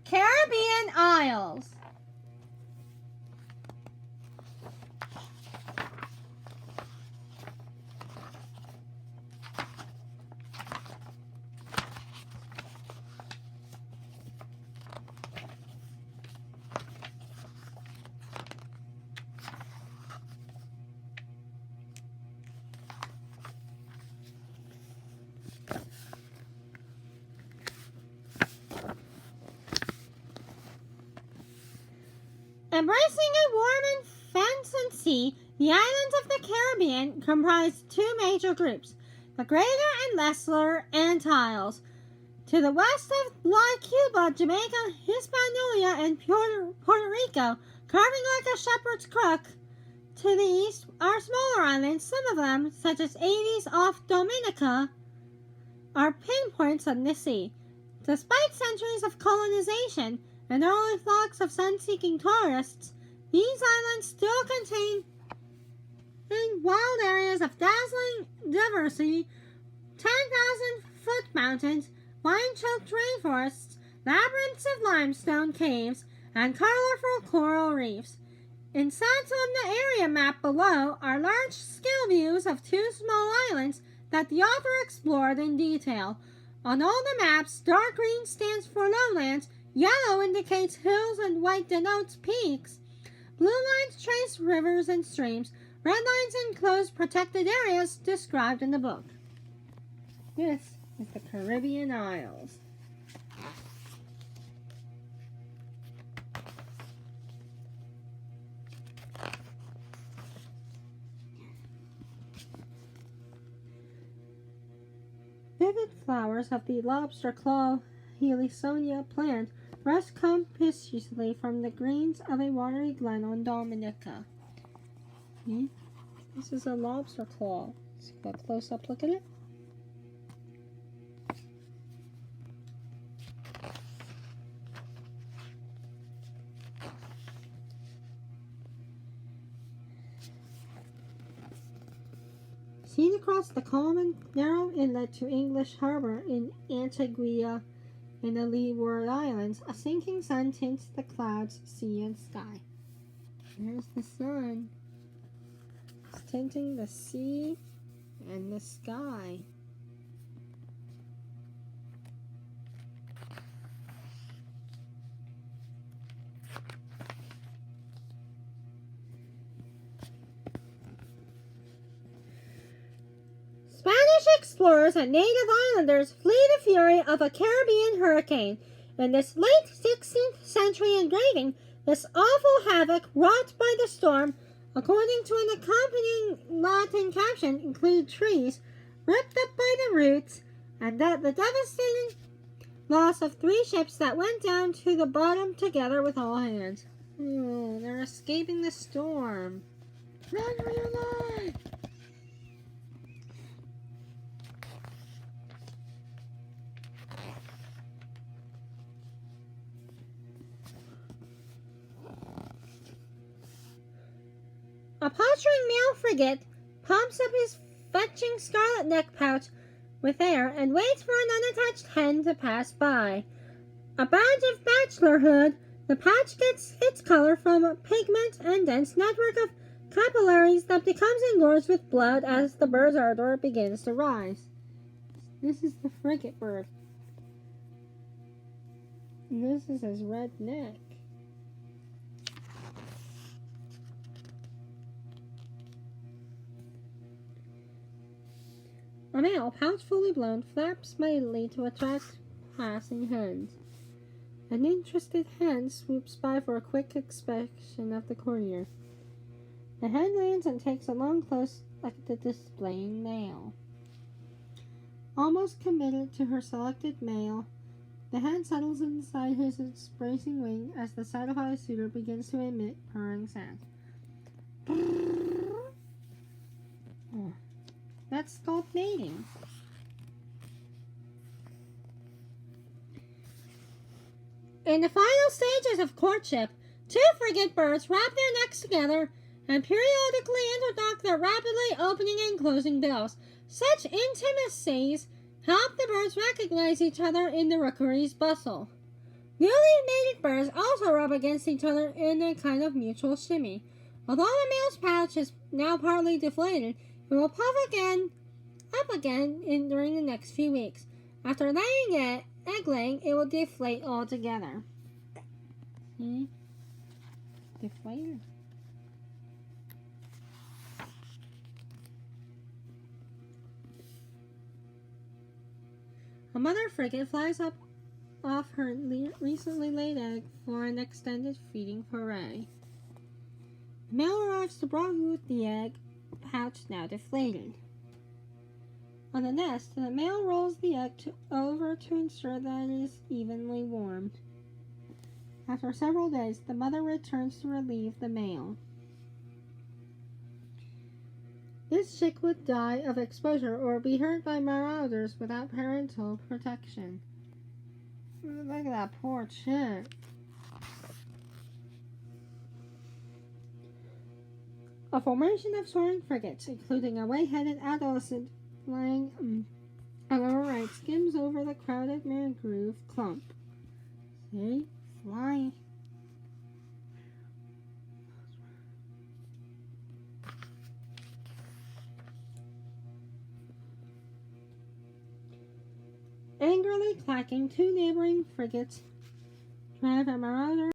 Caribbean Isles. Embracing a warm and fenced sea, the islands of the Caribbean comprise two major groups, the Greater and Lesser Antilles. To the west lie Cuba, Jamaica, Hispaniola, and Puerto Rico, carving like a shepherd's crook. To the east are smaller islands, some of them, such as 80s off Dominica, are pinpoints on the sea. Despite centuries of colonization and early flocks of sun-seeking tourists, these islands still contain wild areas of dazzling diversity, 10,000-foot mountains, vine-choked rainforests, labyrinths of limestone caves, and colorful coral reefs. Inset on the area map below are large-scale views of two small islands that the author explored in detail. On all the maps, dark green stands for lowlands, yellow indicates hills, and white denotes peaks. Blue lines trace rivers and streams. Red lines enclose protected areas described in the book. This is the Caribbean Isles. Vivid flowers of the lobster claw Helisonia plant rest conspicuously from the greens of a watery glen on Dominica. This is a lobster claw. Let's go close up, look at it. Seen across the calm and narrow inlet to English Harbor in Antigua in the Leeward Islands, a sinking sun tints the clouds, sea, and sky. There's the sun. It's tinting the sea and the sky. Spanish explorers and native islanders flee the fury of a Caribbean hurricane. In this late 16th century engraving, this awful havoc wrought by the storm, according to an accompanying Latin caption, include trees ripped up by the roots, and that the devastating loss of 3 ships that went down to the bottom together with all hands. Oh, they're escaping the storm. Run for your life! A posturing male frigate pumps up his fetching scarlet neck pouch with air and waits for an unattached hen to pass by. A badge of bachelorhood, the pouch gets its color from a pigment and dense network of capillaries that becomes engorged with blood as the bird's ardor begins to rise. This is the frigate bird. And this is his red neck. A male, pouch fully blown, flaps mightily to attract passing hens. An interested hen swoops by for a quick inspection of the courtier. The hen lands and takes a long close look at the displaying male. Almost committed to her selected male, the hen settles inside his bracing wing as the satisfied suitor begins to emit purring sounds. Oh. That's called mating. In the final stages of courtship, 2 frigate birds wrap their necks together and periodically interlock their rapidly opening and closing bills. Such intimacies help the birds recognize each other in the rookery's bustle. Newly mated birds also rub against each other in a kind of mutual shimmy. Although the male's pouch is now partly deflated, it will puff up again during the next few weeks. After egg laying, it will deflate altogether. See? Deflated. A mother frigate flies up off her recently laid egg for an extended feeding foray. The male arrives to brood with the egg pouch now deflated. On the nest, the male rolls the egg over to ensure that it is evenly warmed. After several days, the mother returns to relieve the male. This chick would die of exposure or be hurt by marauders without parental protection. Look at that poor chick. A formation of soaring frigates, including a white-headed adolescent flying on the right, skims over the crowded mangrove clump. See? Flying. Angrily clacking, two neighboring frigates drive a marauder